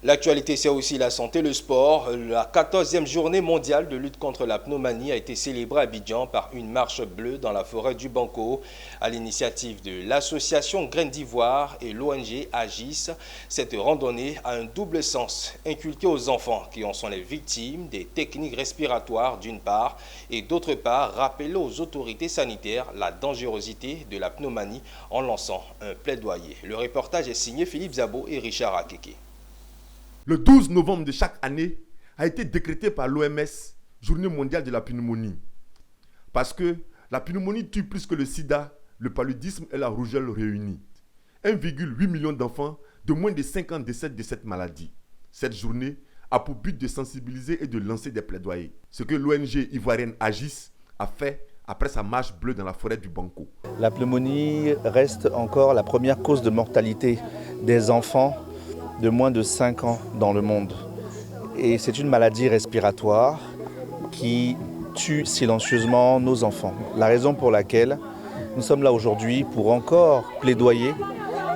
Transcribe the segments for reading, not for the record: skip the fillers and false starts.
L'actualité, c'est aussi la santé, le sport. La 14e journée mondiale de lutte contre la pneumonie a été célébrée à Abidjan par une marche bleue dans la forêt du Banco. À l'initiative de l'association Graines d'Ivoire et l'ONG Agis, cette randonnée a un double sens, inculquer aux enfants qui en sont les victimes des techniques respiratoires d'une part et d'autre part rappeler aux autorités sanitaires la dangerosité de la pneumonie en lançant un plaidoyer. Le reportage est signé Philippe Zabo et Richard Akeke. Le 12 novembre de chaque année a été décrété par l'OMS Journée mondiale de la pneumonie. Parce que la pneumonie tue plus que le sida, le paludisme et la rougeole réunis. 1,8 million d'enfants de moins de 5 ans décèdent de cette maladie. Cette journée a pour but de sensibiliser et de lancer des plaidoyers. Ce que l'ONG ivoirienne Agis a fait après sa marche bleue dans la forêt du Banco. La pneumonie reste encore la première cause de mortalité des enfants de moins de 5 ans dans le monde. Et c'est une maladie respiratoire qui tue silencieusement nos enfants. La raison pour laquelle nous sommes là aujourd'hui pour encore plaidoyer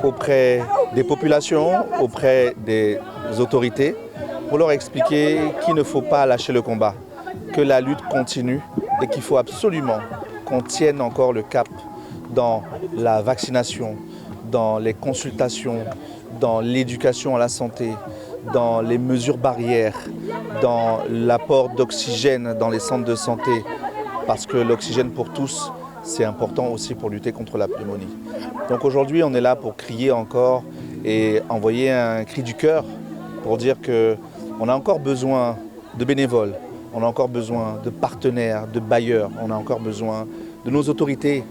auprès des populations, auprès des autorités, pour leur expliquer qu'il ne faut pas lâcher le combat, que la lutte continue et qu'il faut absolument qu'on tienne encore le cap dans la vaccination, dans les consultations, dans l'éducation à la santé, dans les mesures barrières, dans l'apport d'oxygène dans les centres de santé, parce que l'oxygène pour tous, c'est important aussi pour lutter contre la pneumonie. Donc aujourd'hui, on est là pour crier encore et envoyer un cri du cœur pour dire qu'on a encore besoin de bénévoles, on a encore besoin de partenaires, de bailleurs, on a encore besoin de nos autorités.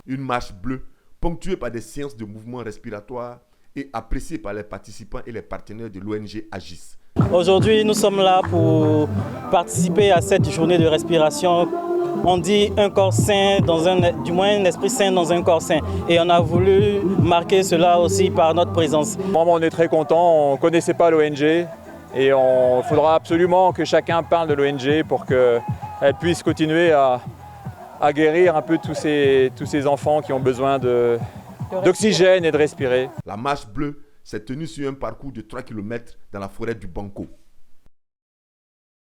Une marche bleue ponctuée par des séances de mouvements respiratoires et appréciée par les participants et les partenaires de l'ONG Agis. Aujourd'hui, nous sommes là pour participer à cette journée de respiration. On dit un corps sain, du moins un esprit sain dans un corps sain. Et on a voulu marquer cela aussi par notre présence. Vraiment, on est très contents, on ne connaissait pas l'ONG et il faudra absolument que chacun parle de l'ONG pour qu'elle puisse continuer à guérir un peu tous ces enfants qui ont besoin d'oxygène et de respirer. La marche bleue s'est tenue sur un parcours de 3 km dans la forêt du Banco.